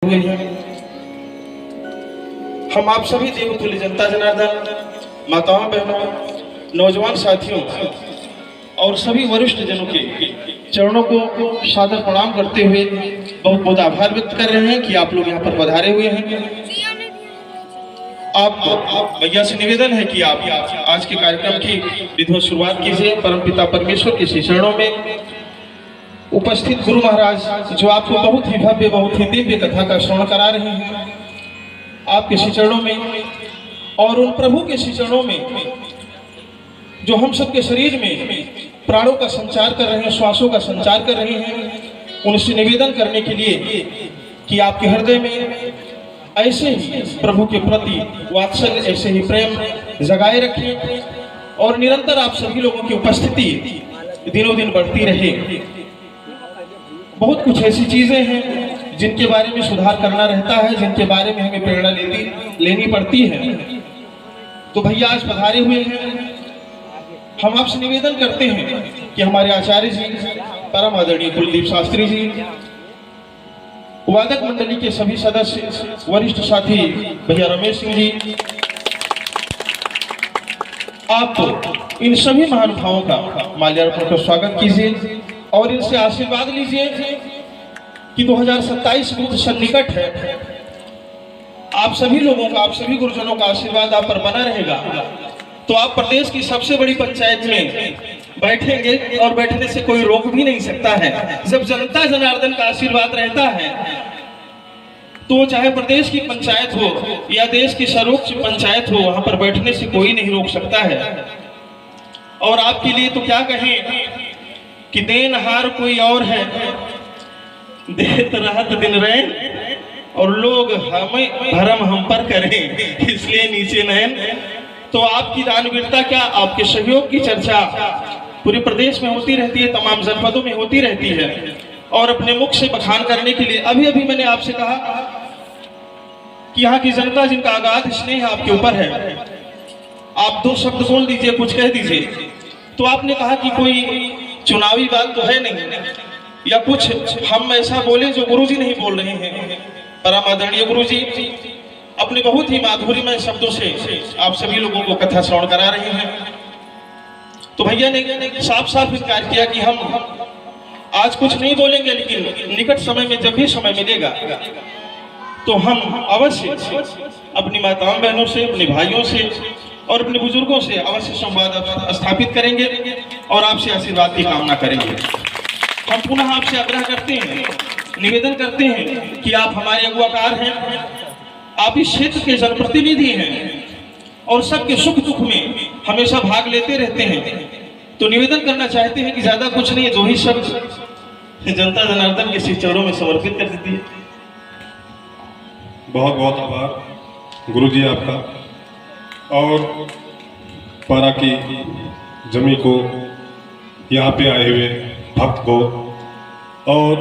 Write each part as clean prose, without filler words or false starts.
हुए हैं। हम आप सभी देवतुल्य जनता जनार्दन, माताओं बहनों, नौजवान साथियों और सभी वरिष्ठ जनों के चरणों को सादर प्रणाम करते हुए बहुत बहुत आभार व्यक्त कर रहे हैं कि आप लोग यहाँ पर पधारे हुए हैं। आप भैया से निवेदन है कि आप आज के कार्यक्रम की विधिवत शुरुआत कीजिए। परमपिता परमेश्वर के श्री चरणों में उपस्थित गुरु महाराज जो आपको बहुत ही भव्य, बहुत ही दिव्य कथा का श्रवण करा रहे हैं, आपके श्री चरणों में और उन प्रभु के श्री चरणों में जो हम सबके शरीर में प्राणों का संचार कर रहे हैं, श्वासों का संचार कर रहे हैं, उनसे निवेदन करने के लिए कि आपके हृदय में ऐसे ही प्रभु के प्रति वात्सल्य, ऐसे ही प्रेम जगाए रखें और निरंतर आप सभी लोगों की उपस्थिति दिनों दिन बढ़ती रहे। बहुत कुछ ऐसी चीजें हैं जिनके बारे में सुधार करना रहता है, जिनके बारे में हमें प्रेरणा लेनी पड़ती है। तो भैया आज पधारे हुए हैं। हम आपसे निवेदन करते हैं कि हमारे आचार्य जी, परम आदरणीय कुलदीप शास्त्री जी, वादक मंडली के सभी सदस्य, वरिष्ठ साथी भैया रमेश सिंह जी, आप इन सभी महानुभावों का माल्यार्पण कर स्वागत कीजिए और इनसे आशीर्वाद लीजिए कि 2027 बुद्ध सन्निकट है। आप सभी लोगों का, आप सभी गुरुजनों का आशीर्वाद आप पर बना रहेगा तो आप प्रदेश की सबसे बड़ी पंचायत में बैठेंगे और बैठने से कोई रोक भी नहीं सकता है। जब जनता जनार्दन का आशीर्वाद रहता है तो चाहे प्रदेश की पंचायत हो या देश की सर्वोच्च पंचायत हो, वहां पर बैठने से कोई नहीं रोक सकता है। और आपके लिए तो क्या कहें कि देनहार कोई और है, देत रात दिन रैन और लोग हमें भरम हम पर करें, इसलिए नीचे नयन। तो आपकी दानवीरता क्या, आपके सहयोग की चर्चा पूरे प्रदेश में होती रहती है, तमाम जनपदों में होती रहती है। और अपने मुख से बखान करने के लिए अभी मैंने आपसे कहा कि यहाँ की जनता जिनका अगाध स्नेह आपके ऊपर है, आप दो शब्द बोल दीजिए, कुछ कह दीजिए। तो आपने कहा कि कोई चुनावी बात तो है नहीं या कुछ हम ऐसा बोले जो गुरुजी नहीं बोल रहे हैं। परम आदरणीय गुरुजी अपने बहुत ही माधुर्यमय शब्दों से आप सभी लोगों को कथा श्रवण करा रहे हैं। तो भैया ने साफ साफ इनकार किया कि हम आज कुछ नहीं बोलेंगे, लेकिन निकट समय में जब भी समय मिलेगा तो हम अवश्य अपनी माताओं बहनों से, अपने भाइयों से और अपने बुजुर्गों से अवश्य संवाद स्थापित करेंगे और आपसे आशीर्वाद की कामना करेंगे। हम पुनः आपसे आग्रह करते हैं, निवेदन करते हैं कि आप हमारे अगुवाकार हैं, आप इस क्षेत्र के जनप्रतिनिधि हैं और सबके सुख दुख में हमेशा भाग लेते रहते हैं। तो निवेदन करना चाहते हैं कि ज्यादा कुछ नहीं, दो ही शब्द जनता जनार्दन के श्री चरणों में समर्पित कर देती है। बहुत बहुत आभार गुरुजी आपका और पारा की जमी को, यहाँ पे आए हुए भक्त को और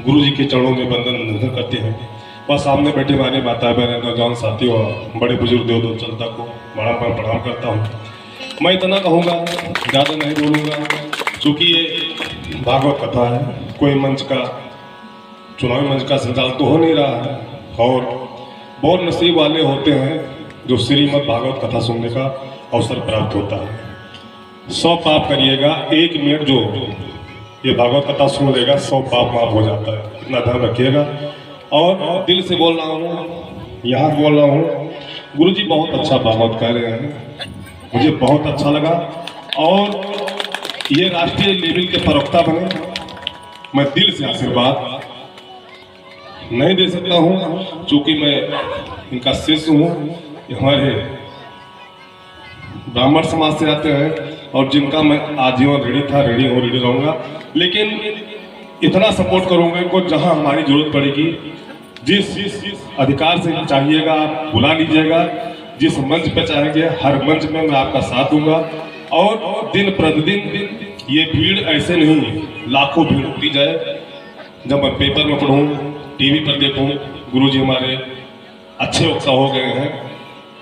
गुरुजी के चरणों में वंदन निवेदन करते हैं। और सामने बैठे हमारे माता बहन, नौजवान साथी और बड़े बुजुर्ग देव जनता को बड़ा प्रणाम करता हूँ। मैं इतना कहूँगा, ज़्यादा नहीं बोलूँगा, क्योंकि ये भागवत कथा है, कोई मंच का, चुनावी मंच का संचालन तो हो नहीं रहा है। और बहुत नसीब वाले होते हैं जो श्रीमद् भागवत कथा सुनने का अवसर प्राप्त होता है। 100 पाप करिएगा, 1 मिनट जो ये भागवत कथा सुन लेगा 100 पाप माफ हो जाता है। इतना ध्यान रखिएगा। और दिल से बोल रहा हूँ, यहाँ बोल रहा हूँ, गुरुजी बहुत अच्छा भागवत कह रहे हैं, मुझे बहुत अच्छा लगा। और ये राष्ट्रीय लेवल के प्रवक्ता बने, मैं दिल से आशीर्वाद नहीं दे सकता हूँ क्योंकि मैं इनका शिष्य हूँ। हमारे ब्राह्मण समाज से आते हैं और जिनका मैं आजीवन ऋणी था, ऋणी हूँ, ऋणी रहूँगा। लेकिन इतना सपोर्ट करूँगा इनको, जहाँ हमारी जरूरत पड़ेगी, जिस अधिकार से चाहिएगा आप बुला लीजिएगा, जिस मंच पे चाहेंगे हर मंच में मैं आपका साथ दूंगा। और दिन प्रतिदिन ये भीड़ ऐसे नहीं, लाखों भीड़ होती जाए। जब मैं पेपर में पढ़ूँ, टीवी पर देखूं, गुरुजी हमारे अच्छे वक्ता हो गए हैं।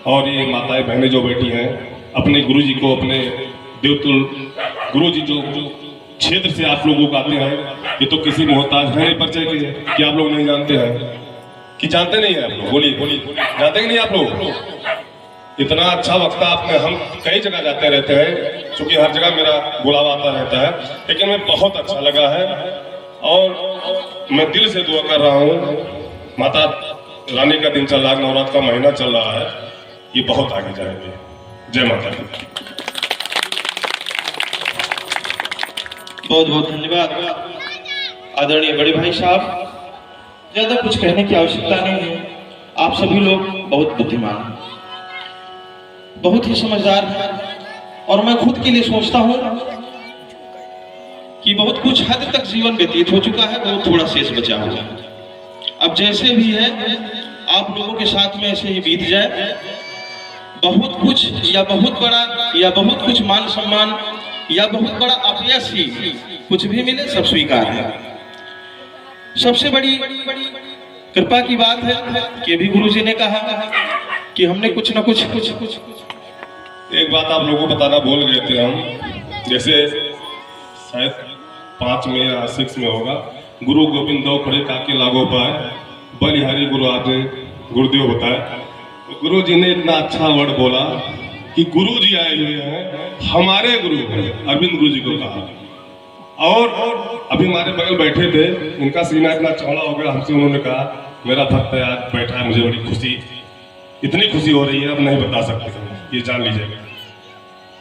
और ये माताएं बहनें जो बैठी हैं, अपने गुरुजी को, अपने देवतुल गुरुजी जो क्षेत्र से आप लोगों को आते हैं, ये तो किसी मोहताज है परिचय के कि आप लोग नहीं जानते हैं। कि जानते नहीं हैं आप लोग? बोलिए बोलिए, जानते कि नहीं आप लोग? इतना अच्छा वक्ता आपने, हम कई जगह जाते रहते हैं, क्योंकि हर जगह मेरा बुलावा आता रहता है, लेकिन मैं बहुत अच्छा लगा है और मैं दिल से दुआ कर रहा हूँ। माता रानी का दिन चल रहा है, नवरात्र का महीना चल रहा है, ये बहुत आगे जाएंगे। जय माता दी। बहुत बहुत धन्यवाद आदरणीय बड़े भाई साहब। ज्यादा कुछ कहने की आवश्यकता नहीं है। आप सभी लोग बहुत बुद्धिमान हैं, बहुत ही समझदार हैं, और मैं खुद के लिए सोचता हूं कि बहुत कुछ हद तक जीवन व्यतीत हो चुका है, बहुत थोड़ा शेष बचा हुआ है। अब जैसे भी है आप लोगों के साथ में ऐसे ही बीत जाए। बहुत कुछ या बहुत बड़ा या बहुत कुछ मान सम्मान या बहुत बड़ा अपयश ही कुछ भी मिले, सब स्वीकार है। सबसे बड़ी कृपा की बात है कि अभी गुरुजी ने कहा कि हमने कुछ ना कुछ एक बात आप लोगों को बताना भूल गए थे हम, जैसे शायद 5 में या 6 में होगा, गुरु गोविंद दो खड़े काके लागो पाए, बलिहारी गुरु आपने गुरुदेव बताया। गुरु जी ने इतना अच्छा वर्ड बोला कि गुरु जी आए हुए हैं, हमारे गुरु हैं, अरविंद गुरु जी को कहा। और अभी हमारे बगल बैठे थे, इनका सीना इतना चौड़ा हो गया, हमसे उन्होंने कहा मेरा भक्त आज बैठा है, मुझे बड़ी खुशी, इतनी खुशी हो रही है, अब नहीं बता सकते, ये जान लीजिएगा।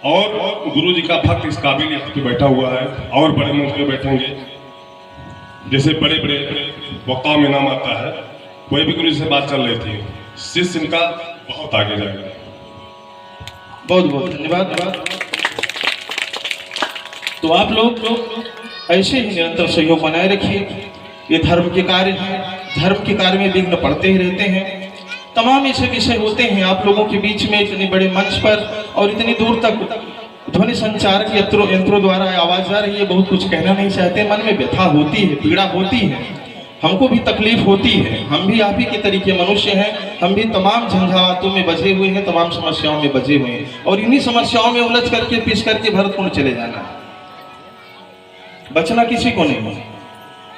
और गुरु जी का भक्त इस काबिल पे बैठा हुआ है, और बड़े मंच पे बैठेंगे, जैसे बड़े बड़े वक्ताओं में नाम आता है, कोई भी गुरु जी से बात चल रही थी, शिष्य इनका बहुत आगे जाएगा। बहुत बहुत धन्यवाद। तो आप लोग ऐसे ही निरंतर सहयोग बनाए रखिए। ये धर्म के कार्य हैं, धर्म के कार्य में विघ्न पड़ते ही रहते हैं। तमाम ऐसे विषय होते हैं आप लोगों के बीच में, इतने बड़े मंच पर और इतनी दूर तक ध्वनि संचार के यंत्रों द्वारा आवाज आ रही है। बहुत कुछ कहना नहीं चाहते, मन में व्यथा होती है, पीड़ा होती है, हमको भी तकलीफ होती है। हम भी आप ही के तरीके मनुष्य हैं, हम भी तमाम झंझावातों में बजे हुए हैं, तमाम समस्याओं में बजे हुए हैं, और इन्हीं समस्याओं में उलझ करके पिस करके भरतपुर चले जाना है, बचना किसी को नहीं।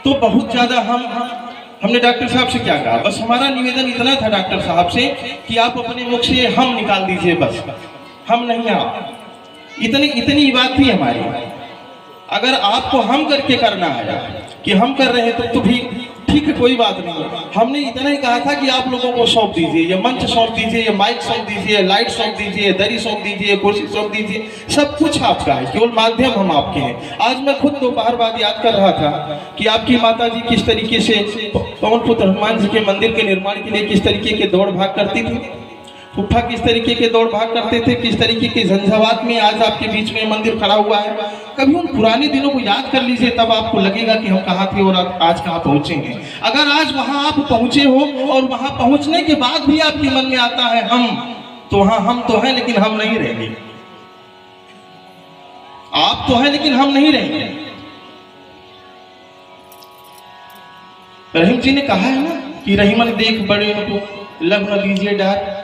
तो बहुत ज्यादा हमने डॉक्टर साहब से क्या कहा, बस हमारा निवेदन इतना था डॉक्टर साहब से कि आप अपने मुख से हम निकाल दीजिए, बस हम नहीं आप, इतनी बात थी हमारी। अगर आपको हम करके करना है कि हम कर रहे हैं तो भी ठीक है, कोई बात नहीं। हमने इतना ही कहा था कि आप लोगों को सौंप दीजिए, ये मंच सौंप दीजिए, ये माइक सौंप दीजिए, लाइट सौंप दीजिए, दरी सौंप दीजिए, कुर्सी सौंप दीजिए, सब कुछ आपका है, केवल माध्यम हम आपके हैं। आज मैं खुद दोपहर बाद याद कर रहा था कि आपकी माता जी किस तरीके से पवन पुत्र हनुमान जी के मंदिर के निर्माण के लिए किस तरीके के दौड़ भाग करती थी, फुफ्फा किस तरीके के दौड़ भाग करते थे, किस तरीके के झंझावात में आज आपके बीच में मंदिर खड़ा हुआ है। कभी उन पुराने दिनों को याद कर लीजिए, तब आपको लगेगा कि हम कहाँ थे और आज कहाँ पहुंचे हैं। अगर आज वहां आप पहुंचे हो और वहां पहुंचने के बाद भी आपके मन में आता है हम, तो हाँ हम तो हैं लेकिन हम नहीं रहेंगे, आप तो हैं लेकिन हम नहीं रहेंगे। रहीम जी ने कहा है ना कि रहीमन देख बड़े को लग न दीजिए डार,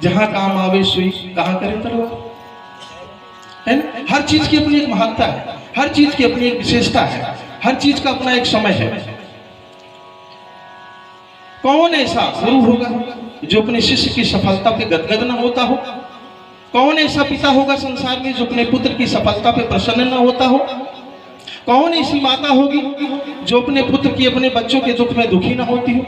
जहां काम आवे सुई कहां करे तलवार, है ना। हर चीज की अपनी एक महत्ता है, हर चीज की अपनी एक विशेषता है, हर चीज का अपना एक समय है। कौन ऐसा गुरु होगा जो अपने शिष्य की सफलता पे गदगद न होता हो? कौन ऐसा पिता होगा संसार में जो अपने पुत्र की सफलता पे प्रसन्न न होता हो? कौन ऐसी माता होगी जो अपने पुत्र की, अपने बच्चों के दुख में दुखी न होती हो?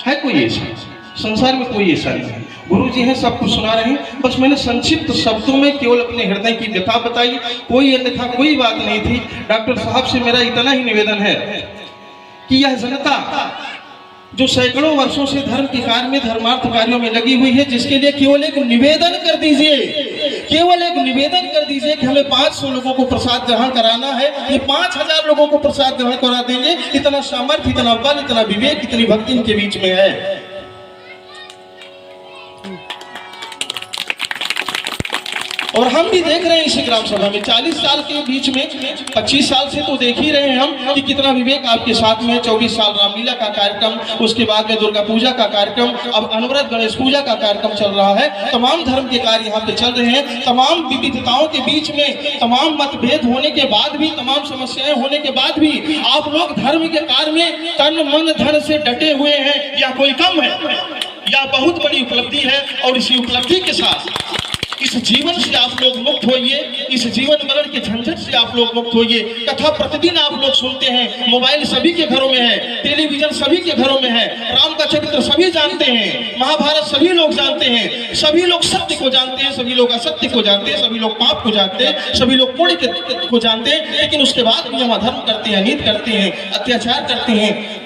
है कोई ऐसा? संसार में कोई ऐसा नहीं है। गुरु जी हैं, सब कुछ सुना रहे हैं, बस मैंने संक्षिप्त शब्दों में केवल अपने हृदय की व्यथा बताई, कोई अन्यथा कोई बात नहीं थी। डॉक्टर साहब से मेरा इतना ही निवेदन है कि यह जनता जो सैकड़ों वर्षों से धर्म के कार्य में, धर्मार्थ कार्यों में लगी हुई है, जिसके लिए केवल एक निवेदन कर दीजिए, केवल एक निवेदन कर दीजिए कि हमें 500 लोगों को प्रसाद ग्रहण कराना है, ये 5000 लोगों को प्रसाद ग्रहण करा देंगे। इतना सामर्थ्य, इतना बल, इतना विवेक, इतनी भक्ति इनके बीच में है। और हम भी देख रहे हैं इसी ग्राम सभा में 40 साल के बीच में 25 साल से तो देख ही रहे हैं हम कि कितना विवेक आपके साथ में है। 24 साल रामलीला का कार्यक्रम, उसके बाद में दुर्गा पूजा का कार्यक्रम, अब अनवरत गणेश पूजा का कार्यक्रम चल रहा है। तमाम धर्म के कार्य यहाँ पे चल रहे हैं। तमाम विविधताओं के बीच में, तमाम मतभेद होने के बाद भी, तमाम समस्याएं होने के बाद भी आप लोग धर्म के कार्य में तन मन धन से डटे हुए हैं। यह कोई कम है, यह बहुत बड़ी उपलब्धि है। और इसी उपलब्धि के साथ इस जीवन से आप लोग मुक्त होइए, इस जीवन मरण के झंझट से आप लोग मुक्त होइए। कथा प्रतिदिन आप लोग सुनते हैं, मोबाइल सभी के घरों में है, टेलीविजन सभी के घरों में है, राम का चरित्र सभी जानते हैं, महाभारत सभी लोग जानते हैं, सभी लोग सत्य को जानते हैं, सभी लोग असत्य को जानते हैं, सभी लोग पाप को जानते हैं, सभी लोग पुण्य को जानते हैं। लेकिन उसके बाद भी हम अधर्म करते हैं, अनीत करते हैं, अत्याचार करते हैं,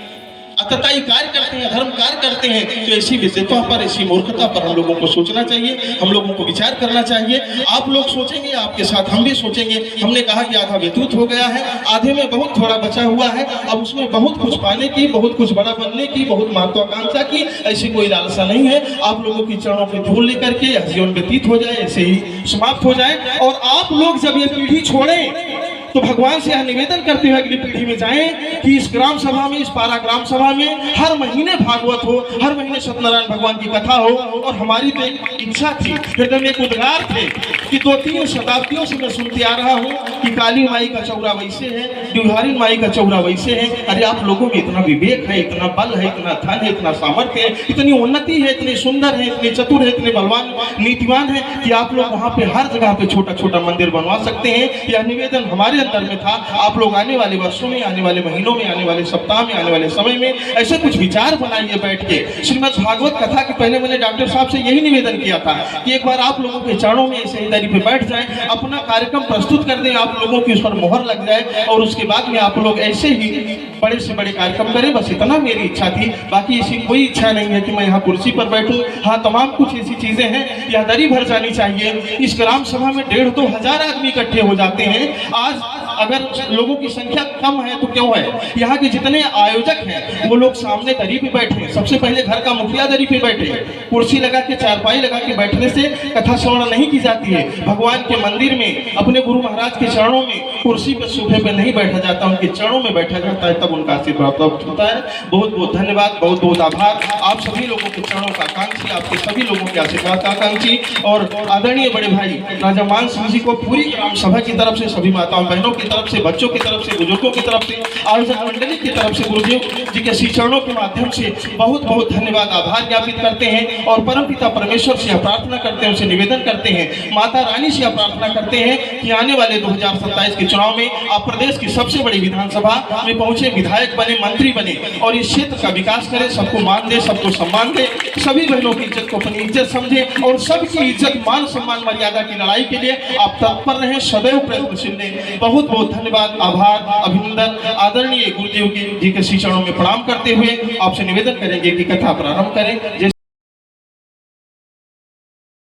अतताई कार्य करते हैं, धर्म कार्य करते हैं। तो ऐसी विद्वता पर, ऐसी मूर्खता पर हम लोगों को सोचना चाहिए, हम लोगों को विचार करना चाहिए। आप लोग सोचेंगे, आपके साथ हम भी सोचेंगे। हमने कहा कि आधा व्यतीत हो गया है, आधे में बहुत थोड़ा बचा हुआ है। अब उसमें बहुत कुछ पाने की, बहुत कुछ बड़ा बनने की, बहुत महत्वाकांक्षा की ऐसी कोई लालसा नहीं है। आप लोगों की चरणों पे धूल लेकर के यह जीवन व्यतीत हो जाए, ऐसे ही समाप्त हो जाए। और आप लोग जब ये पीढ़ी छोड़ें तो भगवान से यह निवेदन करते हुए अगली पीढ़ी में जाएं कि इस ग्राम सभा में, इस पारा ग्राम सभा में हर महीने भागवत हो, हर महीने सत्यनारायण भगवान की कथा हो। और हमारी तो एक इच्छा थी, हृदय में एक उद्गार थे कि 2-3 शताब्दियों से मैं सुनते आ रहा हूँ कि काली माई का चौरा वैसे है, बिहारी माई का चौरा वैसे है। अरे आप लोगों में इतना विवेक है, इतना बल है, इतना धन है, इतना सामर्थ्य है, इतनी उन्नति है, इतनी सुंदर है, इतने चतुर है, इतने बलवान नीतिवान है कि आप लोग वहाँ पे हर जगह पे छोटा छोटा मंदिर बनवा सकते हैं। यह निवेदन हमारे अंदर में था। आप लोग आने वाले वर्षों में, आने वाले महीनों में, आने वाले सप्ताह में, आने वाले समय में ऐसे कुछ विचार बनाइए बैठ के। श्रीमद् भागवत कथा के पहले मैंने डॉक्टर साहब से यही निवेदन किया था कि एक बार आप लोगों के चरणों में ऐसे दरी पे बैठ जाएं, अपना कार्यक्रम प्रस्तुत कर दें, आप लोगों की उस पर मोहर लग जाए और उसके बाद में आप लोग ऐसे ही बड़े से बड़े कार्यक्रम करें। बस इतना मेरी इच्छा थी, बाकी ऐसी कोई इच्छा नहीं है कि मैं यहाँ कुर्सी पर बैठूं। हाँ, तमाम कुछ ऐसी चीजें हैं, यह दरी भर जानी चाहिए। इस ग्राम सभा में 1,500-2 हजार आदमी इकट्ठे हो जाते हैं। आज अगर लोगों की संख्या कम है तो क्यों है? यहाँ के जितने आयोजक हैं वो लोग सामने दरी पे बैठे, सबसे पहले घर का मुखिया दरी पे बैठे। कुर्सी लगा के, चारपाई लगा के बैठने से कथा श्रवण नहीं की जाती है। भगवान के मंदिर में, अपने गुरु महाराज के चरणों में कुर्सी पे, सोफे पे नहीं बैठा जाता, उनके चरणों में बैठा जाता है, तब उनका आशीर्वाद प्राप्त होता है। बहुत बहुत धन्यवाद, बहुत बहुत आभार आप सभी लोगों के चरणों का आकांक्षी, आपके सभी लोगों के आशीर्वाद का आकांक्षी। और आदरणीय बड़े भाई राजा मान सिंह जी को पूरी ग्राम सभा की तरफ से, सभी माताओं बहनों की तरफ से, बच्चों की तरफ से, बुजुर्गों की तरफ से, आयोजक मंडली की तरफ से गुरुदेव जी के श्री चरणों के माध्यम से बहुत बहुत धन्यवाद, आभार ज्ञापित करते हैं। और परमपिता परमेश्वर से प्रार्थना करते हैं, उनसे निवेदन करते हैं, माता रानी से प्रार्थना करते हैं कि आने वाले 2027 के चुनाव में आप प्रदेश की सबसे बड़ी विधानसभा में पहुंचे, विधायक बने, मंत्री बने और इस क्षेत्र का विकास करें, सबको मान दे, सबको सम्मान दे, सभी बहनों की इज्जत को अपनी इज्जत समझे और सबकी इज्जत, मान सम्मान, मर्यादा की लड़ाई के लिए आप तत्पर रहें, सदैव प्रयत्नशील रहें। बहुत बहुत धन्यवाद, आभार, अभिनंदन। आदरणीय गुरुदेव जी के श्री चरणों में प्रणाम करते हुए आपसे निवेदन करेंगे कि कथा प्रारंभ करें।